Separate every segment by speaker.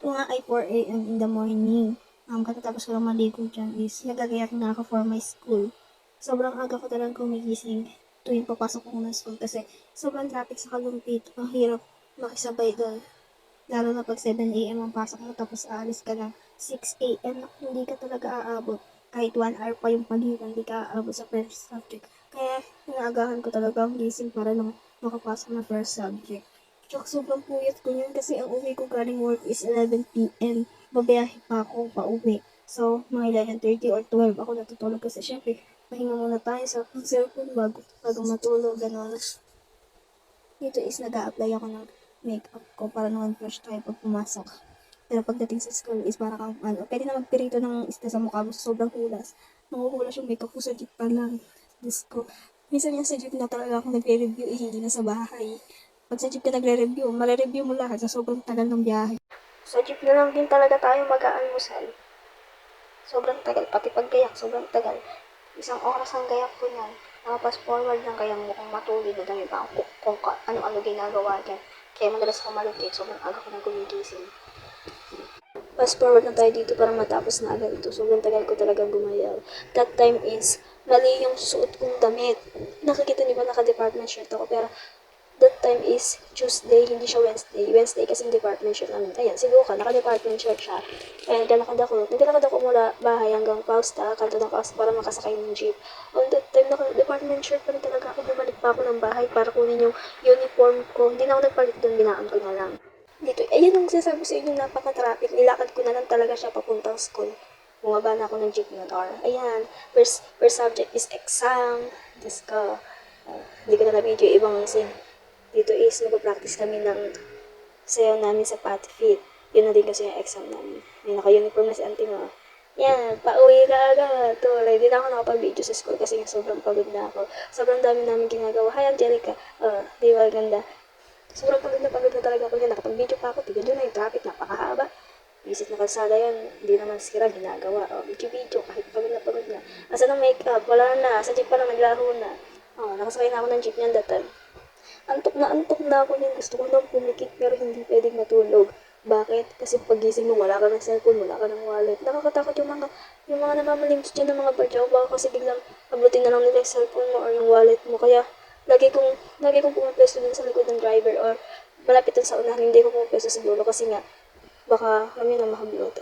Speaker 1: Ito nga ay 4 a.m. in the morning. Katatapos ko lang maligo dyan is nagagayak na ako for my school. Sobrang aga ko talagang gumigising tuwing papasok ko ng school kasi sobrang traffic sa Kalumpit. Ang hirap makisabay doon. Lalo na pag 7 a.m. ang pasok mo tapos aalis ka ng 6 a.m. Hindi ka talaga aabot. Kahit 1 hour pa yung pagitan, hindi ka aabot sa first subject. Kaya inaagahan ko talaga ang gising para lang makapasok na first subject. Tsaka sobrang puyat ko yun kasi ang uwi ko galing work is 11 p.m. Babiyahe pa ako pa uwi. So, mga 11:30 or 12 ako natutulog kasi syempre, pahinga muna tayo sa cellphone bago matulog, gano'n. Dito is nag-a-apply ako ng makeup ko para naman fresh tayo pag pumasok. Pero pagdating sa school is para kang, pwede na magpirito ng isda sa mukha mo sa sobrang hulas. Mahuhulas yung makeup ko sa jeep pa lang. Diyos ko. Minsan yung sa jeep na talaga ako nagre-review, hindi na sa bahay. Pag sa jeep ka nagre-review, mare-review mo lahat sa sobrang tagal ng biyahe. Sa jeep na lang din talaga tayo mag-aalmusal. Sobrang tagal, pati paggayak, sobrang tagal. Isang oras ang gayak ko niyan. Nakapas forward lang kaya mukhang matulid na dami pa kung ano-ano ginagawa dyan. Kaya madalas ako malugit, sobrang aga ko na gumigising. Fast forward na tayo dito para matapos na agad ito. Sobrang tagal ko talagang gumayaw. That time is, mali yung suot kong damit. Nakikita niyo ba naka-department shirt ako pero that time is Tuesday, hindi siya Wednesday. Wednesday kasi department shirt namin. Ayan, si Luca, naka-department shirt siya. Kaya naglalakad ako mula bahay hanggang Pausta, kanto ng Pausta para makasakay ng jeep. On that time, naka-department shirt pa rin talaga ako. Bumalik pa ako ng bahay para kunin yung uniform ko. Hindi na ako nagpalit doon, binaan ko na lang. Dito, ayun ang sasabi sa inyo, napaka-traffic. Nilakad ko na lang talaga siya papuntang school. Bumaba na ako ng jeep motor. Ayan, first subject is exam. Diyos ko. Hindi ko na na-video ibang scene. Dito is nag-practice kami ng sayaw namin sa Pati Fit. Yun na din kasi yung exam namin. May naka-uniform na si auntie mo. Yan, pauwi ka agad. Tulay, hindi na ako nakapag-video sa school kasi sobrang pagod na ako. Sobrang dami namin ginagawa. Hi, Angelica. Di ba ganda? Sobrang pagod na talaga ako. Nakapag-video pa ako. Tignan nyo na yung traffic. Napakahaba. Visit na kalsada yan. Hindi naman sira ginagawa. Video kahit pagod na. Asa ng makeup? Wala na. Sa jeep pa lang naglaho na. Nakasakay na ako ng jeep niyan that time. Antok na ako niyan. Gusto ko lang pumikit pero hindi pwedeng matulog. Bakit? Kasi pagising mo, wala ka ng cellphone, wala ka ng wallet. Nakakatakot yung mga namamalimos dyan ng mga badyaw. Baka kasi biglang ablutin na lang nila yung cellphone mo or yung wallet mo. Kaya, lagi kong pumapwesto dun sa likod ng driver or malapit dun sa unahan. Hindi ko pumapwesto sa dulo kasi nga, baka kami na makablot.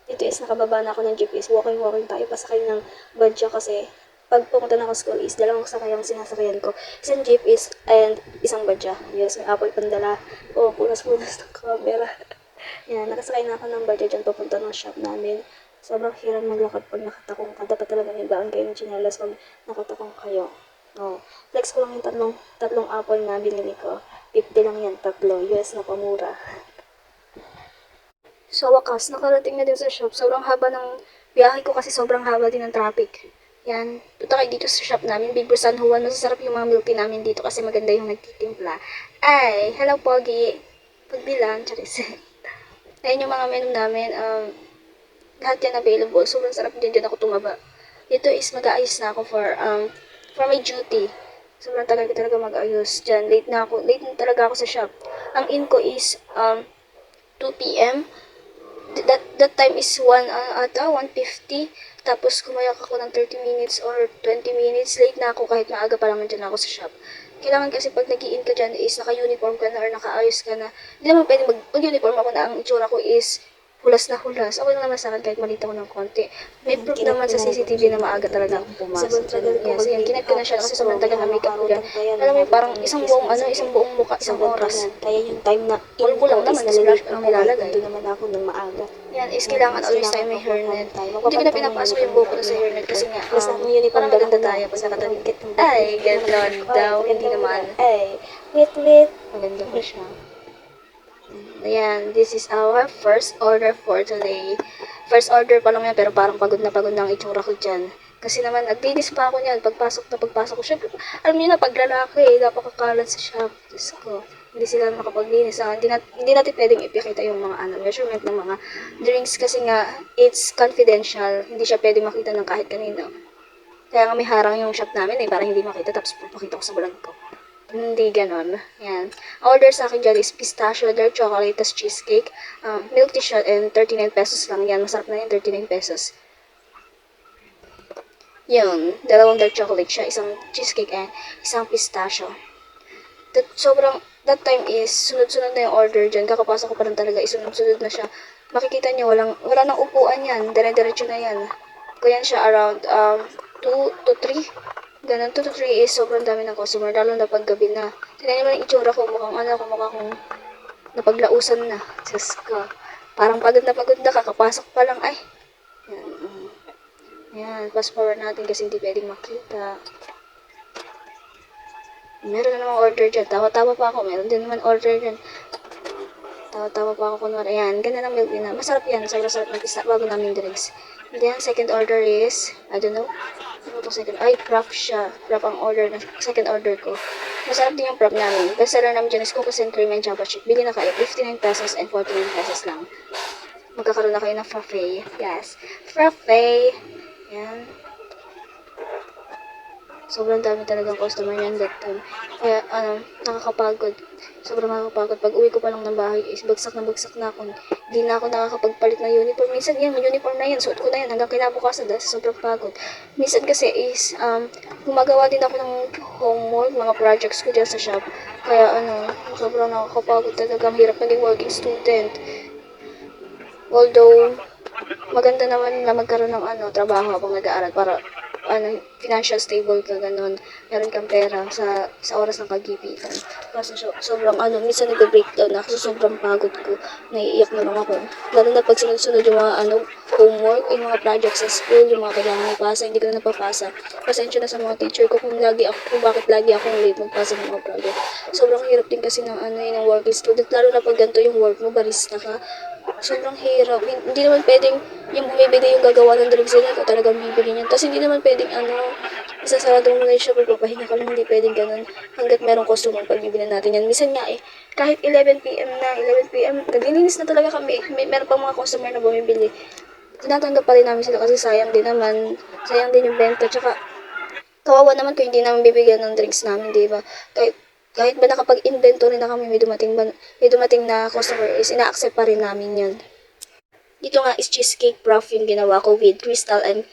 Speaker 1: Dito is nakababa na ako ng jeep is walking tayo pasakay ng badya kasi pag pumunta na ako school is dalawang sakay ang sinasakayan ko. Isang jeep is and isang badya. Yes, may apoy pandala. Punas-punas ng camera. Yan, nakasakay na ako ng badya dyan papunta ng shop namin. Sobrang hirap maglakad pag nakatakong ka. Dapat talaga ibaan kayo ng tsinelas pag nakatakong kayo. Flex ko lang yung tatlong apple na binili ko. 50 lang yan, tatlo. US na pamura. So, wakas, nakarating na din sa shop. Sobrang haba ng biyahe ko kasi sobrang haba din ng traffic. Yan, punta kayo dito sa shop namin, Big San Juan. Masasarap yung mga milk tea namin dito kasi maganda yung nagtitimpla. Ay, hello Pogi. Pagbilan, charis. Ayun yung mga menu namin. Lahat yan available. Sobrang sarap din ako tumaba. Dito is mag-aayos na ako for my duty. Sobrang tagal ko talaga mag-ayos dyan. Late na talaga ako sa shop. Ang in ko is 2 p.m. That time is 1:50. Tapos kumayak ako ng 30 minutes or 20 minutes. Late na ako kahit maaga pa naman dyan ako sa shop. Kailangan kasi pag nag-i-in ka dyan is naka-uniform ka na or naka-ayos ka na. Hindi naman pwede mag-uniform ako na ang itsura ko is hulas na hulas. Okay lang naman sa akin kahit malita ko ng konti. May proof naman sa CCTV na maaga talaga akong pumasok. Yes, yan. Kinat ko na siya kasi sobrang tagal na makeup ko dyan. Alam mo parang isang buong mukha, isang oras.
Speaker 2: Kaya yung time na
Speaker 1: Pulbo lang naman, splash pa lang nilalagay.
Speaker 2: doon naman ako ng maaga.
Speaker 1: Yan, is kailangan always tayo may hairnet. Hindi ko na pinapasok yung buhok ko sa hairnet kasi nga,
Speaker 2: Uniform
Speaker 1: parang maganda tayo pag nakatanig. Ay, gano'n daw. Hindi naman.
Speaker 2: Ay, wait.
Speaker 1: Maganda pa siya. Ayan, this is our first order for today. First order pa lang yan, pero parang pagod na ang itsura ko dyan. Kasi naman, naglinis pa ako niyan. Pagpasok ko. Syempre, alam niyo na, pag lalaki, napakakalat sa shop. Diyos ko, hindi sila makapaglinis. Hindi natin pwedeng ipakita yung mga measurement ng mga drinks kasi nga, it's confidential. Hindi siya pwedeng makita ng kahit kanino. Kaya nga may harang yung shop namin para hindi makita. Tapos papakita ko sa vlog ko.
Speaker 2: Hindi ganon. Yan. Order sa akin dyan is pistachio, dark chocolate, tas cheesecake. Milk tea shot, and 39 pesos lang yan. Masarap na yan, 39 pesos. Yun, dalawang dark chocolate siya, isang cheesecake, and isang pistachio. That time is, sunod-sunod na yung order dyan. Kakapasok ko pa lang talaga, isunod-sunod na siya. Makikita niyo, wala nang upuan yan. Dire-diretso na yan. Kaya siya around 2 to 3. Ganun, 2 to 3 is sobrang dami ng customer, lalo na pag gabi na. Tignan naman yung itsura ko, mukha kong napaglausan na. Diyos ko. Parang pagod na kakapasok pa lang, ay. Yan, yan, fast forward natin kasi hindi pwedeng makita. Meron na namang order dyan. Tawa-tawa pa ako. Meron din naman order dyan. Tawa-tawa pa ako kunwari. Ayan, ganda ng milk din na. Masarap yan. Sobrang sarap ng pista bago namin drinks. And then, second order is, I don't know. Ano to second? Ay, prop siya. Prop ang order na second order ko. Masarap din yung prop namin. Best seller namin dyan is cookies and cream and java chip. Bili na kayo. 59 pesos and 49 pesos lang. Magkakaroon na kayo ng frappe. Yes. Frappe. Yan. Sobrang dami talagang customer niyan that time. Kaya, nakakapagod. Sobrang nakakapagod. Pag uwi ko pa lang ng bahay is bagsak na ako. Hindi na ako nakakapagpalit ng uniform. Minsan yan, uniform na yan. Suot ko na yan hanggang kinabukasan dahil sobrang pagod. Minsan kasi is, gumagawa din ako ng homework, mga projects ko dyan sa shop. Kaya, sobrang nakakapagod talaga. Ang hirap maging working student. Although, maganda naman na magkaroon ng trabaho habang nag-aaral para financial stable ka, ganun. Meron kang pera sa oras ng kagipitan. Kasi sobrang minsan nag-breakdown na kasi sobrang pagod ko. Naiiyak na lang ako. Lalo na pag sunod-sunod yung mga homework, yung mga projects sa school, yung mga kailangan ipasa, hindi ko na napapasa. Pasensya na sa mga teacher ko kung bakit lagi akong late magpasa ng mga project. Sobrang hirap din kasi ng ng working student, lalo na pag ganito yung work mo, barista ka. Sobrang hirap. Hindi naman pwedeng yung bumibili yung gagawa ng drinks nila, ikaw talagang bibili niyan. Tapos hindi naman pwedeng isasarado mo na yung shop, papahinga ka lang, hindi pwedeng ganun. Hanggat merong customer, pagbibili natin yan. Minsan nga kahit 11 p.m, naglilinis na talaga kami. Meron pang mga customer na bumibili. Tinatanggap pa rin namin sila kasi sayang din yung benta. Tsaka, kawawa naman kung hindi namin bibigyan ng drinks namin, di ba? Kahit ba nakapag-inventory na kami, may dumating na customer is ina-accept pa rin namin yun. Dito nga is cheesecake prof yung ginawa ko with crystal and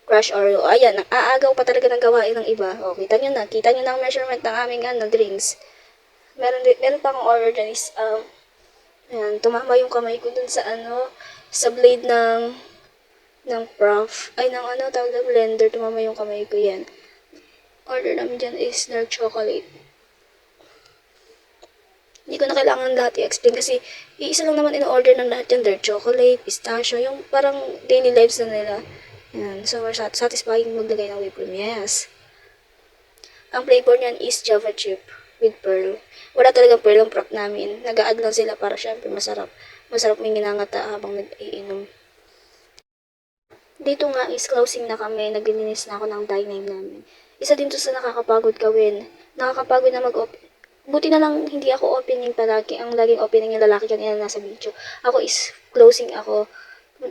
Speaker 2: crush Oreo. Ayan, aagaw pa talaga ng gawain ng iba. O, kita nyo na ang measurement ng aming drinks. Meron pa akong order dyan is, ayan, tumama yung kamay ko dun sa blade ng prof. Ay, tawag na blender, tumama yung kamay ko yan. Order namin dyan is dark chocolate. Hindi ko na kailangan lahat i-explain kasi iisa lang naman in-order ng lahat yan. Dark chocolate, pistachio, yung parang daily lives na nila. Yan. So, we're satisfying maglagay ng whipped cream. Yes. Ang flavor niyan is java chip with pearl. Wala talagang pearl ang prop namin. Nag-a-add lang sila para syempre masarap. Masarap may ginangata habang nag-iinom. Dito nga is closing na kami. Naglilinis na ako ng dining namin. Isa din to sa nakakapagod gawin. Nakakapagod na mag-open. Buti na lang hindi ako opening palagi. Ang laging opening yung lalaki kanina nasa video. Ako is closing ako.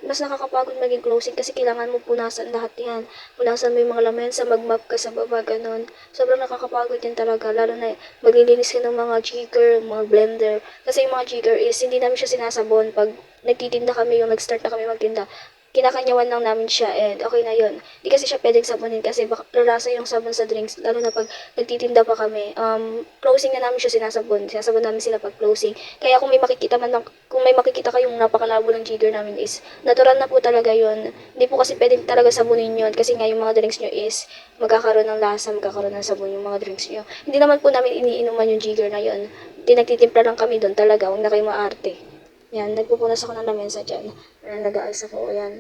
Speaker 2: Mas nakakapagod maging closing kasi kailangan mo punasan lahat yan. Punasan mo yung mga laman sa magmap ka sa baba, ganun. Sobrang nakakapagod yan talaga. Lalo na maglilinis ka ng mga jigger, mga blender. Kasi yung mga jigger is hindi namin siya sinasabon pag nagtitinda kami, yung nag-start na kami magtinda. Kinakanyawan lang namin siya and okay na yun. Hindi kasi siya pwedeng sabunin kasi lalasa yung sabon sa drinks, lalo na pag nagtitinda pa kami. Closing na namin siya sinasabon. Sinasabon namin sila pag closing. Kaya kung may makikita kayong napakalabo ng jigger namin is, natural na po talaga yun. Hindi po kasi pwedeng talaga sabunin yun kasi nga yung mga drinks nyo is magkakaroon ng lasa, magkakaroon ng sabon yung mga drinks nyo. Hindi naman po namin iniinuman yung jigger na yun. Nagtitimpla lang kami doon talaga. Huwag na kayo maarte. Yan, nagpupunas ako ng lamesa dyan. Nag-aayos ako. Ayan,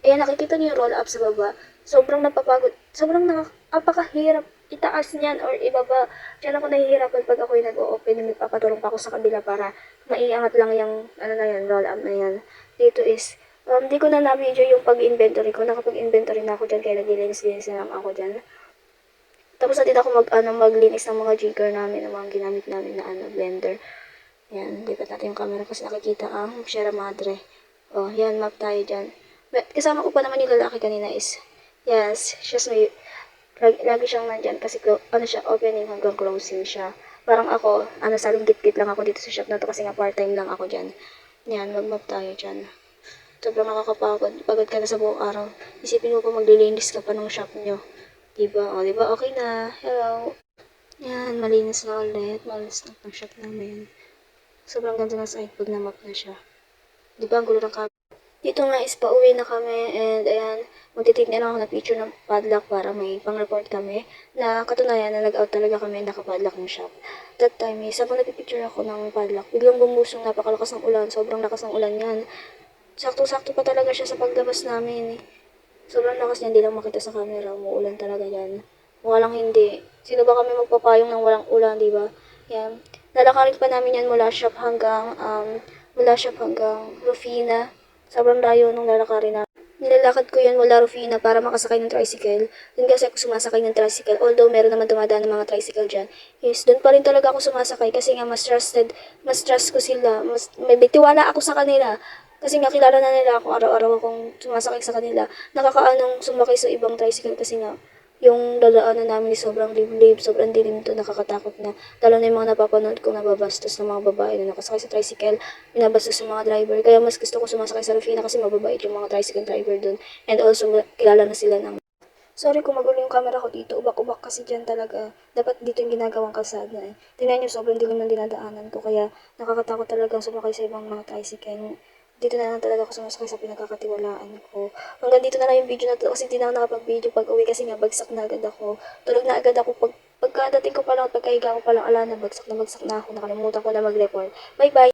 Speaker 2: ayan, nakikita niyo yung roll up sa baba. Sobrang napapagod. Sobrang napakahirap itaas niyan or ibaba. Diyan ako nahihirapan pag ako yung nag-o-open. Nagpapatulong pa ako sa kabila para maiangat lang yung, roll up na yan. Dito is, di ko na na-video yung pag-inventory ko. Nakapag-inventory na ako dyan, kaya naglilinis-linis na lang ako dyan. Tapos natin ako maglinis ng mga jigger namin, ng mga ginamit namin na blender. Yan, lipat natin yung camera kasi nakikita ang Sierra Madre. Oh, yan, map tayo dyan. Kasama ko pa naman yung lalaki kanina is, yes, Lagi siyang nandyan kasi siya, opening hanggang closing siya. Parang ako, saling git-git lang ako dito sa shop na to kasi nga part-time lang ako dyan. Yan, mag-map tayo dyan. Sobrang nakakapagod. Pagod ka na sa buong araw. Isipin mo pa maglilinis ka pa ng shop nyo. Diba? O, diba? Okay na. Hello. Yan, malinis na ulit. Malinis na ang shop namin. Sobrang ganda ng site pag na-map na siya. Diba? Ang gulo ng camera. Dito nga is pauwi na kami and ayan, magtitake na lang ako ng picture ng padlock para may pang-report kami na katunayan na nag-out talaga kami nakapadlock ng shop. That time is, habang nagpipicture ako ng padlock, biglang bumusong napakalakas ng ulan, sobrang lakas ng ulan yan. Sakto-sakto pa talaga siya sa paglabas namin. Sobrang lakas niya, hindi lang makita sa camera, umuulan talaga yan. Mukha lang hindi. Sino ba kami magpapayong ng walang ulan, di ba? Yan. Lalakarin pa namin yan mula shop hanggang Rufina. Sobrang layo nung lalakarin namin. Nilalakad ko yan mula Rufina para makasakay ng tricycle. Doon kasi ako sumasakay ng tricycle. Although meron naman dumadaan ng mga tricycle dyan. Yes, doon pa rin talaga ako sumasakay kasi nga mas trust ko sila. May tiwala ako sa kanila. Kasi nga kilala na nila ako, araw-araw akong sumasakay sa kanila. Nakakaanong sumakay sa ibang tricycle kasi nga yung dadaanan namin sobrang liblib, sobrang dilim to, nakakatakot na. Lalo na yung mga napapanood kong nababastos ng mga babae na nakasakay sa tricycle, binabastos ng mga driver. Kaya mas gusto ko sumasakay sa Rufina kasi mababait yung mga tricycle driver dun. And also, kilala na sila ng... Sorry kung magulo yung camera ko dito. Ubak-ubak kasi dyan talaga. Dapat dito yung ginagawang kalsada eh. Tingnan nyo, sobrang dilim ng dinadaanan ko. Kaya nakakatakot talagang sumakay sa ibang mga tricycle. Dito na lang talaga ako sumasakay sa pinagkakatiwalaan ko. Hanggang dito na lang yung video na to kasi hindi na ako nakapag-video pag uwi kasi nga bagsak na agad ako. Tulog na agad ako pagkadating ko pa lang at pagkahiga ko pa lang, ala na bagsak na ako. Nakalimutan ko na mag-report. Bye-bye!